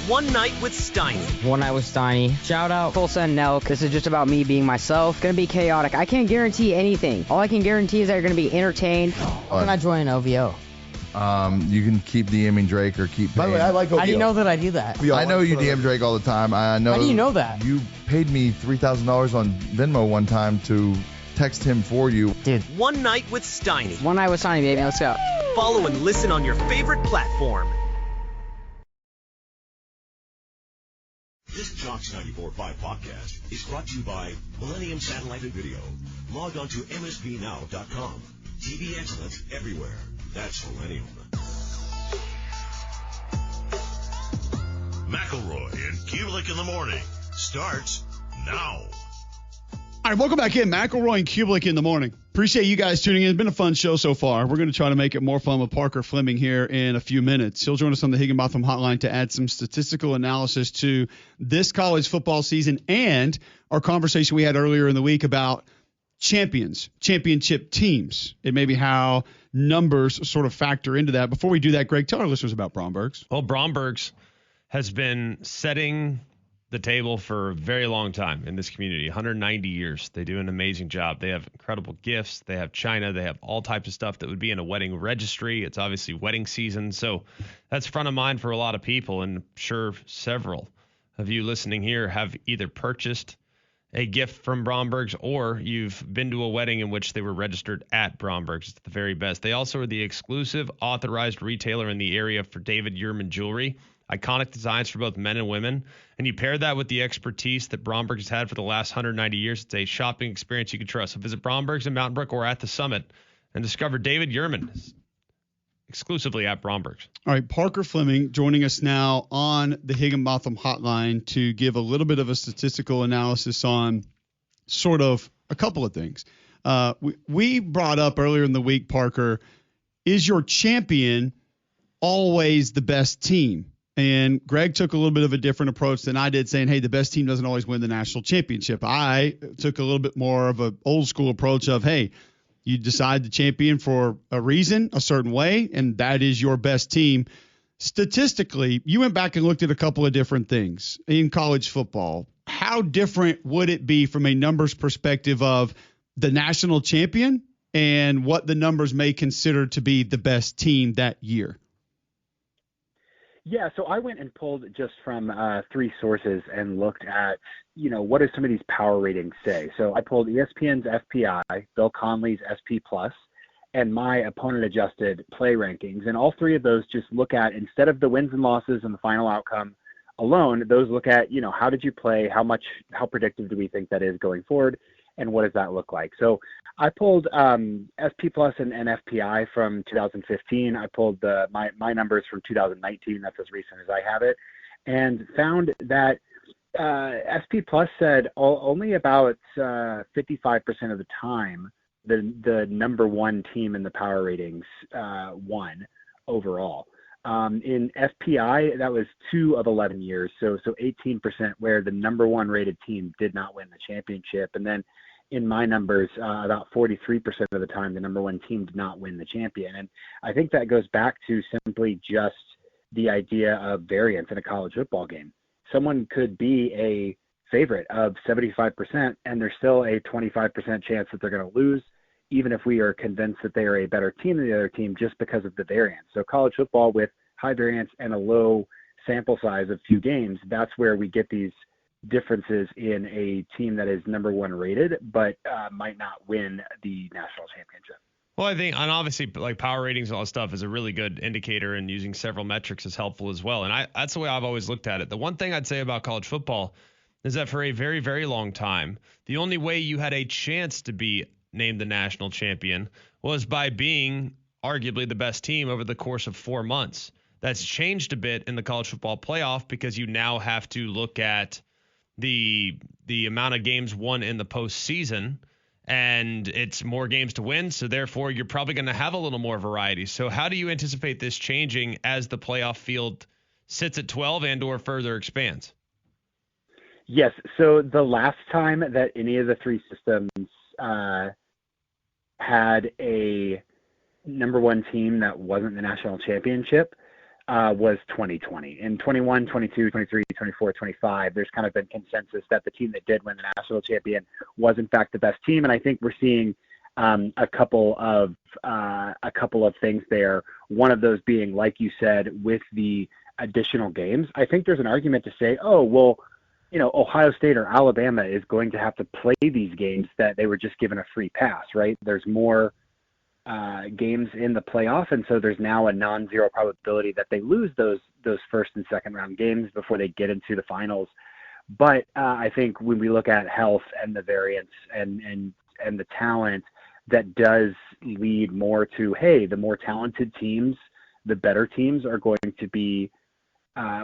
One Night with Steiny. One Night with Steiny. Shout out Full Send Nelk. This is just about me being myself. Gonna be chaotic. I can't guarantee anything. All I can guarantee is that you're gonna be entertained. How can I join an OVO? You can keep DMing Drake or keep paying. By the way, I like OVO. How do you know that I do that? I know you DM Drake all the time. I know. How do you know that? You paid me $3,000 on Venmo one time to text him for you. Dude. One Night with Steiny. One Night with Steiny, baby. Let's go. Follow and listen on your favorite platform. This Jocks 94.5 podcast is brought to you by Millennium Satellite and Video. Log on to msbnow.com. TV excellence everywhere. That's Millennium. McElroy and Cubelic in the morning starts now. All right, welcome back in. McElroy and Cubelic in the morning. Appreciate you guys tuning in. It's been a fun show so far. We're going to try to make it more fun with Parker Fleming here in a few minutes. He'll join us on the Higginbotham Hotline to add some statistical analysis to this college football season and our conversation we had earlier in the week about championship teams, and maybe how numbers sort of factor into that. Before we do that, Greg, tell our listeners about Bromberg's. Well, Bromberg's has been setting the table for a very long time in this community, 190 years. They do an amazing job. They have incredible gifts. They have china. They have all types of stuff that would be in a wedding registry. It's obviously wedding season, so that's front of mind for a lot of people, and I'm sure several of you listening here have either purchased a gift from Bromberg's or you've been to a wedding in which they were registered at Bromberg's. It's the very best. They also are the exclusive authorized retailer in the area for David Yurman jewelry. Iconic designs for both men and women. And you pair that with the expertise that Bromberg's has had for the last 190 years. It's a shopping experience you can trust. So visit Bromberg's in Mountain Brook or at the Summit and discover David Yurman exclusively at Bromberg's. All right, Parker Fleming joining us now on the Higginbotham Hotline to give a little bit of a statistical analysis on sort of a couple of things. We brought up earlier in the week, Parker, is your champion always the best team? And Greg took a little bit of a different approach than I did, saying, hey, the best team doesn't always win the national championship. I took a little bit more of an old school approach of, hey, you decide the champion for a reason, a certain way, and that is your best team. Statistically, you went back and looked at a couple of different things in college football. How different would it be from a numbers perspective of the national champion and what the numbers may consider to be the best team that year? Yeah, so I went and pulled just from three sources and looked at, what do some of these power ratings say? So I pulled ESPN's FPI, Bill Conley's SP+, and my opponent-adjusted play rankings. And all three of those just look at, instead of the wins and losses and the final outcome alone, those look at, how did you play, how predictive do we think that is going forward, and what does that look like? So I pulled SP Plus and FPI from 2015. I pulled my numbers from 2019. That's as recent as I have it, and found that SP Plus said only about 55% of the time the number one team in the power ratings won overall. In FPI, that was 2 of 11 years, so 18% where the number one rated team did not win the championship, and then in my numbers, about 43% of the time, the number one team did not win the champion. And I think that goes back to simply just the idea of variance in a college football game. Someone could be a favorite of 75%, and there's still a 25% chance that they're going to lose, even if we are convinced that they are a better team than the other team just because of the variance. So college football with high variance and a low sample size of few games, that's where we get these differences in a team that is number one rated, but might not win the national championship. Well, I think, and obviously, like power ratings and all that stuff is a really good indicator, and using several metrics is helpful as well. And that's the way I've always looked at it. The one thing I'd say about college football is that for a very, very long time, the only way you had a chance to be named the national champion was by being arguably the best team over the course of 4 months. That's changed a bit in the college football playoff because you now have to look at the amount of games won in the postseason, and it's more games to win. So therefore you're probably going to have a little more variety. So how do you anticipate this changing as the playoff field sits at 12 and or further expands? Yes. So the last time that any of the three systems had a number one team that wasn't the national championship, was 2020. In 21, 22, 23, 24, 25, there's kind of been consensus that the team that did win the national champion was in fact the best team. And I think we're seeing a couple of things there. One of those being, like you said, with the additional games. I think there's an argument to say, oh, well, Ohio State or Alabama is going to have to play these games that they were just given a free pass, right? There's more games in the playoff, and so there's now a non-zero probability that they lose those first and second round games before they get into the finals. But I think when we look at health and the variance and the talent, that does lead more to, hey, the more talented teams, the better teams are going to be,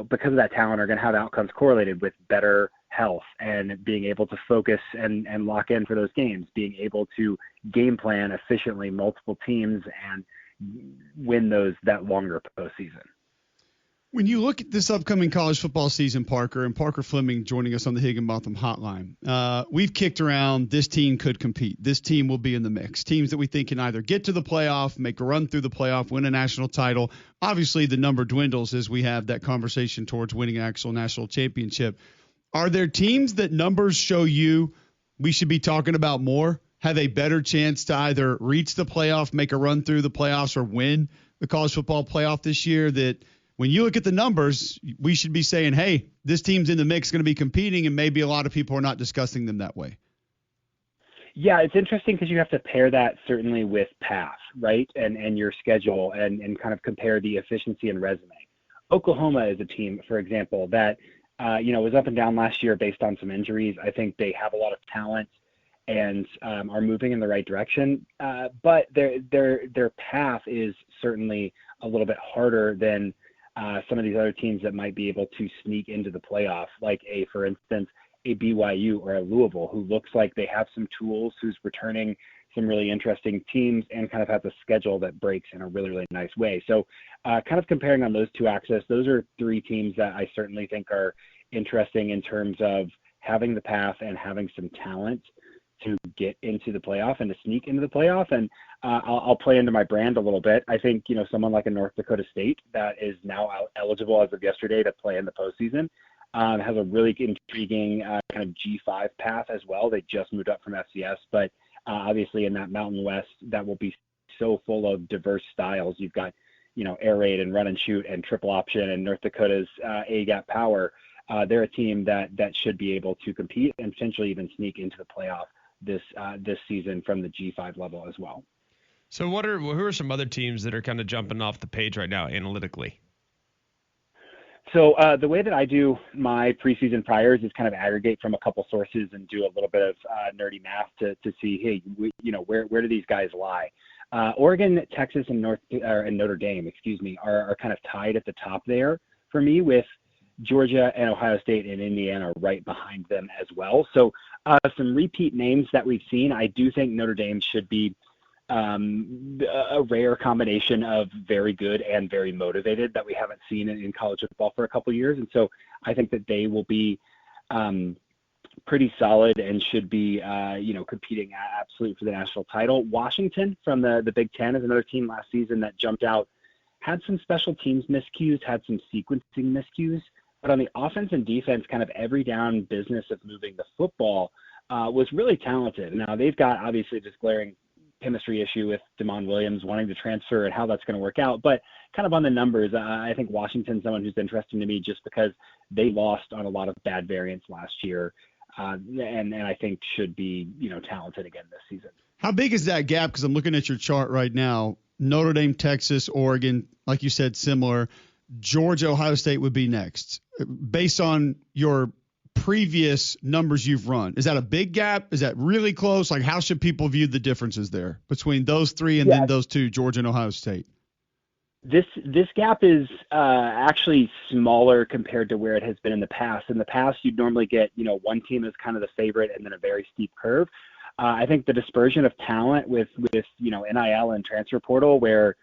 because of that talent, are going to have outcomes correlated with better health and being able to focus and lock in for those games, being able to game plan efficiently multiple teams and win that longer postseason. When you look at this upcoming college football season, Parker, and Parker Fleming joining us on the Higginbotham Hotline, we've kicked around this team could compete. This team will be in the mix. Teams that we think can either get to the playoff, make a run through the playoff, win a national title. Obviously, the number dwindles as we have that conversation towards winning an actual national championship. Are there teams that numbers show you we should be talking about more, have a better chance to either reach the playoff, make a run through the playoffs, or win the college football playoff this year, that when you look at the numbers, we should be saying, hey, this team's in the mix, going to be competing, and maybe a lot of people are not discussing them that way? Yeah, it's interesting because you have to pair that certainly with path, right, and your schedule and kind of compare the efficiency and resume. Oklahoma is a team, for example, that was up and down last year based on some injuries. I think they have a lot of talent and are moving in the right direction, but their path is certainly a little bit harder than some of these other teams that might be able to sneak into the playoff, like for instance, a BYU or a Louisville, who looks like they have some tools, who's returning some really interesting teams and kind of has a schedule that breaks in a really, really nice way. So kind of comparing on those two axes, those are three teams that I certainly think are interesting in terms of having the path and having some talent to get into the playoff and to sneak into the playoff. And I'll play into my brand a little bit. I think, someone like a North Dakota State that is now eligible as of yesterday to play in the postseason has a really intriguing kind of G5 path as well. They just moved up from FCS, but obviously in that Mountain West, that will be so full of diverse styles. You've got, air raid and run and shoot and triple option and North Dakota's A-gap power. They're a team that should be able to compete and potentially even sneak into the playoff this season from the G5 level as well. So who are some other teams that are kind of jumping off the page right now analytically? So the way that I do my preseason priors is kind of aggregate from a couple sources and do a little bit of nerdy math to see, hey, where do these guys lie? Oregon, Texas, and Notre Dame, are kind of tied at the top there for me, with Georgia and Ohio State and Indiana right behind them as well. So some repeat names that we've seen. I do think Notre Dame should be a rare combination of very good and very motivated that we haven't seen in college football for a couple of years. And so I think that they will be pretty solid and should be, competing absolutely for the national title. Washington from the Big Ten is another team last season that jumped out, had some special teams miscues, had some sequencing miscues, but on the offense and defense, kind of every down business of moving the football was really talented. Now they've got obviously this glaring chemistry issue with Damon Williams wanting to transfer and how that's going to work out. But kind of on the numbers, I think Washington's someone who's interesting to me just because they lost on a lot of bad variants last year, and I think should be talented again this season. How big is that gap? Because I'm looking at your chart right now. Notre Dame, Texas, Oregon, like you said, similar. Georgia, Ohio State would be next. Based on your previous numbers you've run, is that a big gap? Is that really close? Like, how should people view the differences there between those three and then those two, Georgia and Ohio State? This gap is actually smaller compared to where it has been in the past. In the past, you'd normally get, one team as kind of the favorite and then a very steep curve. I think the dispersion of talent with NIL and transfer portal, where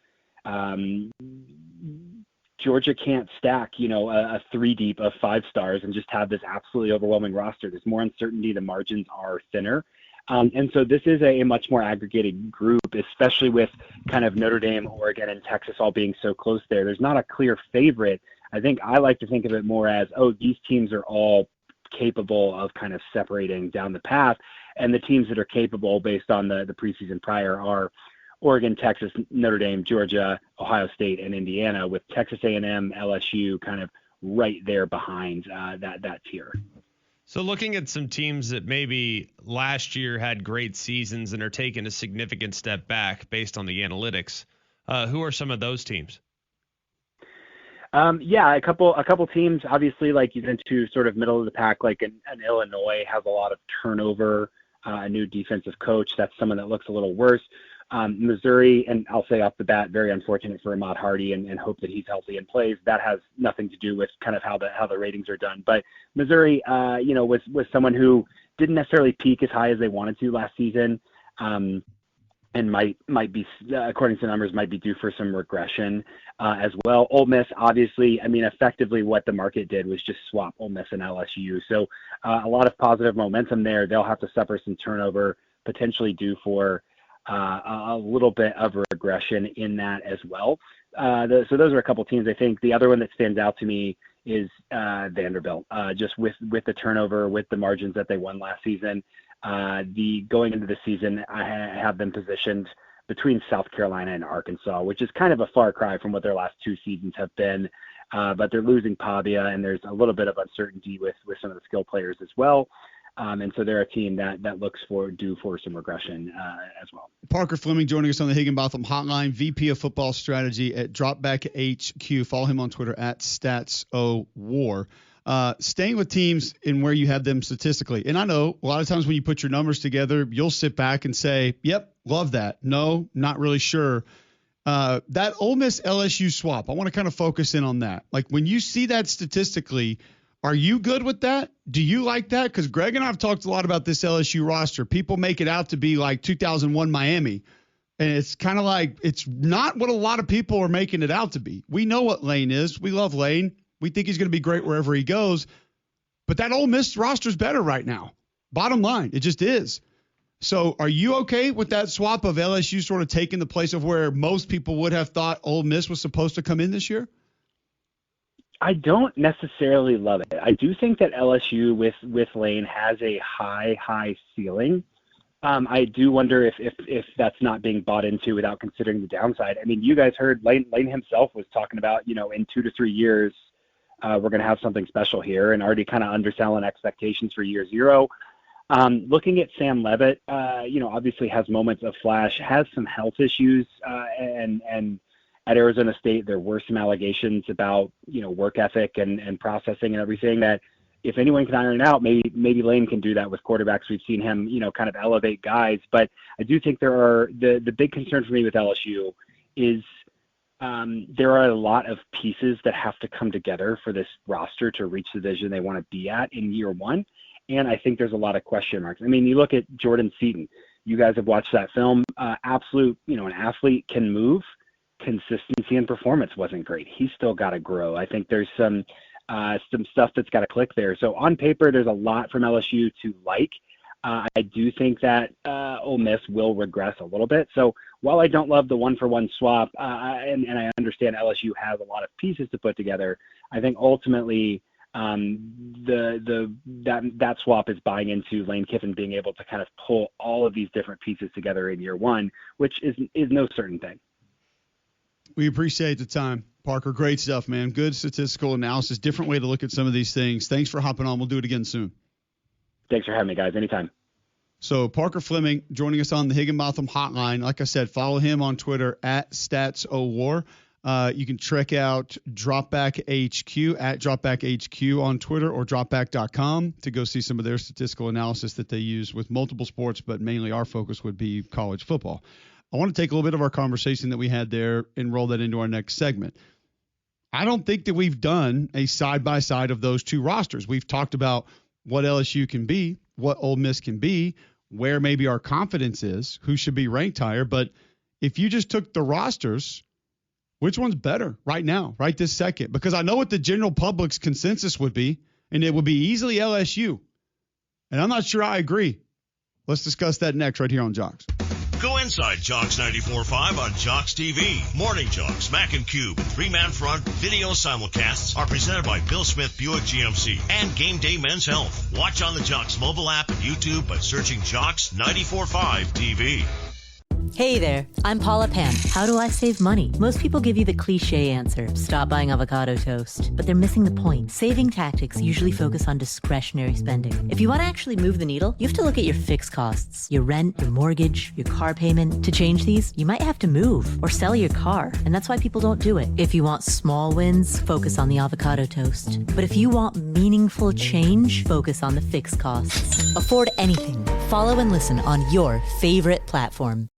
Georgia can't stack, a 3 deep of 5 stars and just have this absolutely overwhelming roster. There's more uncertainty. The margins are thinner. And so this is a much more aggregated group, especially with kind of Notre Dame, Oregon, and Texas all being so close there. There's not a clear favorite. I think I like to think of it more as, these teams are all capable of kind of separating down the path. And the teams that are capable based on the preseason prior are Oregon, Texas, Notre Dame, Georgia, Ohio State, and Indiana, with Texas A&M, LSU kind of right there behind that tier. So looking at some teams that maybe last year had great seasons and are taking a significant step back based on the analytics, who are some of those teams? A couple teams, obviously, like you went to sort of middle of the pack, like an Illinois has a lot of turnover, a new defensive coach. That's someone that looks a little worse. Missouri, and I'll say off the bat, very unfortunate for Ahmad Hardy, and hope that he's healthy and plays. That has nothing to do with kind of how the ratings are done. But Missouri, was someone who didn't necessarily peak as high as they wanted to last season, and might be, according to numbers, might be due for some regression as well. Ole Miss, obviously, I mean, effectively what the market did was just swap Ole Miss and LSU. So a lot of positive momentum there. They'll have to suffer some turnover, potentially due for a little bit of regression in that as well. So those are a couple teams. I think the other one that stands out to me is Vanderbilt, just with the turnover, with the margins that they won last season. Going into the season, I have them positioned between South Carolina and Arkansas, which is kind of a far cry from what their last two seasons have been. But they're losing Pavia, and there's a little bit of uncertainty with some of the skill players as well. And so they're a team that looks due for some regression as well. Parker Fleming joining us on the Higginbotham Hotline, VP of Football Strategy at Dropback HQ. Follow him on Twitter at StatsOWar. Staying with teams and where you have them statistically. And I know a lot of times when you put your numbers together, you'll sit back and say, yep, love that. No, not really sure. That Ole Miss LSU swap, I want to kind of focus in on that. Like when you see that statistically, are you good with that? Do you like that? Because Greg and I have talked a lot about this LSU roster. People make it out to be like 2001 Miami. And it's kind of like it's not what a lot of people are making it out to be. We know what Lane is. We love Lane. We think he's going to be great wherever he goes. But that Ole Miss roster is better right now. Bottom line, it just is. So are you okay with that swap of LSU sort of taking the place of where most people would have thought Ole Miss was supposed to come in this year? I don't necessarily love it. I do think that LSU with Lane has a high ceiling. I do wonder if that's not being bought into without considering the downside. I mean, you guys heard Lane himself was talking about, in 2 to 3 years, we're going to have something special here, and already kind of underselling expectations for year zero. Looking at Sam Levitt, obviously has moments of flash, has some health issues, and at Arizona State, there were some allegations about, work ethic and processing and everything that if anyone can iron it out, maybe Lane can do that with quarterbacks. We've seen him, kind of elevate guys. But I do think there are the big concern for me with LSU is there are a lot of pieces that have to come together for this roster to reach the vision they want to be at in year one. And I think there's a lot of question marks. I mean, you look at Jordan Seaton. You guys have watched that film. Absolute, an athlete can move. Consistency and performance wasn't great. He's still got to grow. I think there's some stuff that's got to click there. So on paper, there's a lot from LSU to like. I do think that Ole Miss will regress a little bit. So while I don't love the one-for-one swap, and I understand LSU has a lot of pieces to put together, I think ultimately that swap is buying into Lane Kiffin being able to kind of pull all of these different pieces together in year one, which is no certain thing. We appreciate the time, Parker. Great stuff, man. Good statistical analysis. Different way to look at some of these things. Thanks for hopping on. We'll do it again soon. Thanks for having me, guys. Anytime. So Parker Fleming joining us on the Higginbotham Hotline. Like I said, follow him on Twitter at StatsOWar. You can check out Dropback HQ at Dropback HQ on Twitter or dropback.com to go see some of their statistical analysis that they use with multiple sports, but mainly our focus would be college football. I want to take a little bit of our conversation that we had there and roll that into our next segment. I don't think that we've done a side-by-side of those two rosters. We've talked about what LSU can be, what Ole Miss can be, where maybe our confidence is, who should be ranked higher. But if you just took the rosters, which one's better right now, right this second? Because I know what the general public's consensus would be, and it would be easily LSU. And I'm not sure I agree. Let's discuss that next right here on Jocks. Go inside Jocks 94.5 on Jocks TV. Morning Jocks, Mac and Cube, and Three-Man Front video simulcasts are presented by Bill Smith Buick GMC and Game Day Men's Health. Watch on the Jocks mobile app and YouTube by searching Jocks 94.5 TV. Hey there, I'm Paula Pan. How do I save money? Most people give you the cliche answer, stop buying avocado toast. But they're missing the point. Saving tactics usually focus on discretionary spending. If you want to actually move the needle, you have to look at your fixed costs, your rent, your mortgage, your car payment. To change these, you might have to move or sell your car, and that's why people don't do it. If you want small wins, focus on the avocado toast. But if you want meaningful change, focus on the fixed costs. Afford anything. Follow and listen on your favorite platform.